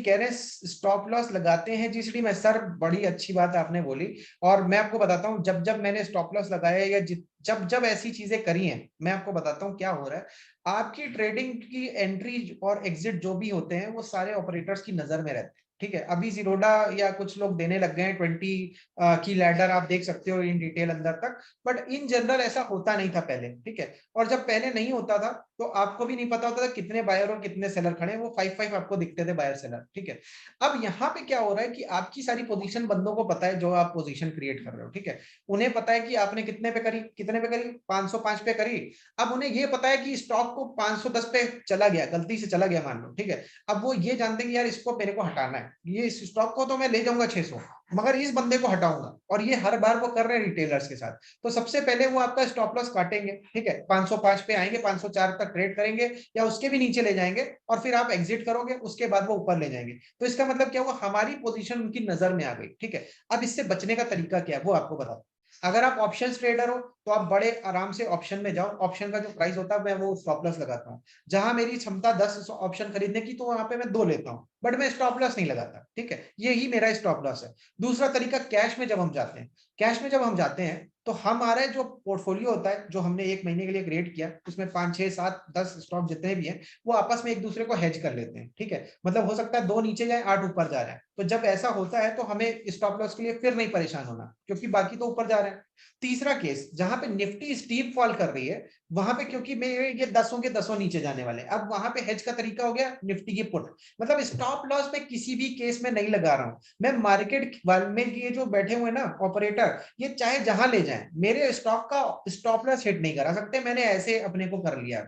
कह रहे हैं स्टॉप लॉस लगाते हैं जीसीडी में। सर बड़ी अच्छी बात आपने बोली, और मैं आपको बताता हूँ जब जब मैंने स्टॉप लॉस लगाया या जब जब ऐसी चीजें करी हैं, मैं आपको बताता हूँ क्या हो रहा है। आपकी ट्रेडिंग की एंट्री और एग्जिट जो भी होते हैं वो सारे ऑपरेटर्स की नजर में रहते हैं, ठीक है। अभी जीरोडा या कुछ लोग देने लग गए हैं 20 की लैडर, आप देख सकते हो इन डिटेल अंदर तक, बट इन जनरल ऐसा होता नहीं था पहले, ठीक है। और जब पहले नहीं होता था तो आपको भी नहीं पता होता था कितने बायर और कितने सेलर खड़े हैं, वो 5-5 आपको दिखते थे बायर सेलर, ठीक है। अब यहाँ पे क्या हो रहा है कि आपकी सारी पोजीशन बंदों को पता है, जो आप पोजीशन क्रिएट कर रहे हो, ठीक है। उन्हें पता है कि आपने कितने पे करी, कितने पे करी, 505 पे करी। अब उन्हें ये पता है कि स्टॉक को 510 पे चला गया, गलती से चला गया मान लो, ठीक है। अब वो ये जानते हैं कि यार इसको मेरे को हटाना है, ये इस स्टॉक को तो मैं ले जाऊंगा 600, मगर इस बंदे को हटाऊंगा, और ये हर बार वो कर रहे हैं रिटेलर्स के साथ। तो सबसे पहले वो आपका स्टॉप लॉस काटेंगे, ठीक है, 505 पे आएंगे, 504 तक ट्रेड करेंगे या उसके भी नीचे ले जाएंगे, और फिर आप एग्जिट करोगे, उसके बाद वो ऊपर ले जाएंगे। तो इसका मतलब क्या हुआ, हमारी पोजीशन उनकी नजर में आ गई, ठीक है। अब इससे बचने का तरीका क्या है वो आपको बता। अगर आप ऑप्शन ट्रेडर हो तो आप बड़े आराम से ऑप्शन में जाओ, ऑप्शन का जो प्राइस होता है मैं वो स्टॉप लॉस लगाता हूँ। जहां मेरी क्षमता 10 ऑप्शन खरीदने की तो वहां पे मैं 2 लेता हूँ, बट मैं स्टॉप लॉस नहीं लगाता, ठीक है। यही मेरा स्टॉप लॉस है। दूसरा तरीका, कैश में जब हम जाते हैं, कैश में जब हम जाते हैं तो हमारा जो पोर्टफोलियो होता है, जो हमने 1 महीने के लिए क्रिएट किया, उसमें 5, 6, 7, 10 स्टॉक जितने भी हैं वो आपस में एक दूसरे को हेज कर लेते हैं, ठीक है। मतलब हो सकता है 2 नीचे जाए, 8 ऊपर जा रहा है, तो जब ऐसा होता है तो हमें स्टॉप लॉस के लिए फिर नहीं परेशान होना, क्योंकि बाकी तो ऊपर जा रहे हैं। तीसरा केस, जहां पे निफ्टी स्टीप फॉल कर रही है, वहां पे क्योंकि मेरे ये 10 के 10 नीचे जाने वाले, अब वहां पे हेज का तरीका हो गया निफ्टी की पुट। मतलब स्टॉप लॉस में किसी भी केस में नहीं लगा रहा हूं मैं। मार्केट में ये जो बैठे हुए ना ऑपरेटर, ये चाहे जहां ले जाएं, मेरे स्टॉक का स्टॉप लॉस हिट नहीं करा सकते, मैंने ऐसे अपने को कर लिया।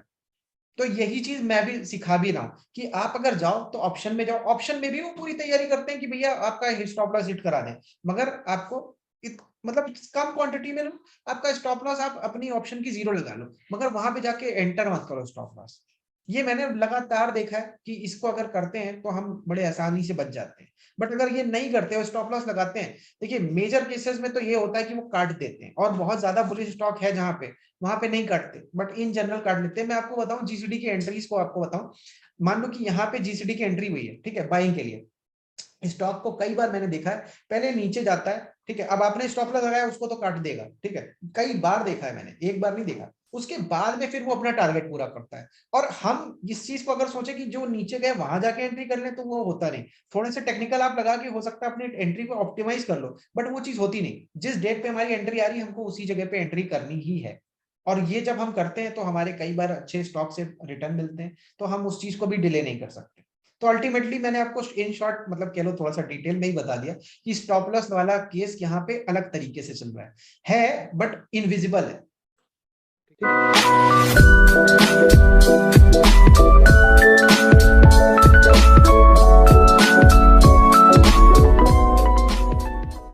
तो यही चीज मैं भी सिखा भी रहा हूं कि आप अगर जाओ तो ऑप्शन में जाओ, ऑप्शन में भी वो पूरी तैयारी करते हैं कि भैया आपका स्टॉप लॉस हिट करा दें, मगर आपको मतलब कम क्वांटिटी में लो, आपका स्टॉप लॉस आप अपनी ऑप्शन की 0 लगा लो, मगर वहां पे जाके एंटर मत करो स्टॉप लॉस। ये मैंने लगातार देखा है कि इसको अगर करते हैं तो हम बड़े आसानी से बच जाते हैं। बट अगर ये नहीं करते हो, स्टॉप लॉस लगाते हैं, देखिए मेजर केसेस में तो ये होता है कि वो काट देते हैं, और बहुत ज्यादा बुलिश स्टॉक है जहां पे, वहां पे नहीं काटते, बट इन जनरल काट लेते हैं। मैं आपको बताऊं जीसीडी की एंट्रीज को आपको बताऊं, मान लो कि यहाँ पे जीसीडी की एंट्री हुई है, ठीक है, बाइंग के लिए। स्टॉक को कई बार मैंने देखा है, पहले नीचे जाता है, ठीक है, अब आपने स्टॉप लॉस लगाया उसको तो काट देगा, ठीक है, कई बार देखा है मैंने, एक बार नहीं देखा। उसके बाद में फिर वो अपना टारगेट पूरा करता है। और हम इस चीज को अगर सोचे कि जो नीचे गए वहां जाके एंट्री कर ले, तो वो होता नहीं। थोड़े से टेक्निकल आप लगा के हो सकता है अपनी एंट्री को ऑप्टिमाइज कर लो, बट वो चीज होती नहीं। जिस डेट पे हमारी एंट्री आ रही है, हमको उसी जगह पे एंट्री करनी ही है। और ये जब हम करते हैं तो हमारे कई बार अच्छे स्टॉक से रिटर्न मिलते हैं, तो हम उस चीज को भी डिले नहीं कर सकते। तो अल्टीमेटली मैंने आपको इन शॉर्ट मतलब कह लो थोड़ा सा डिटेल में ही बता दिया कि स्टॉप लॉस वाला केस यहाँ पे अलग तरीके से चल रहा है बट इनविजिबल है, ठीक है।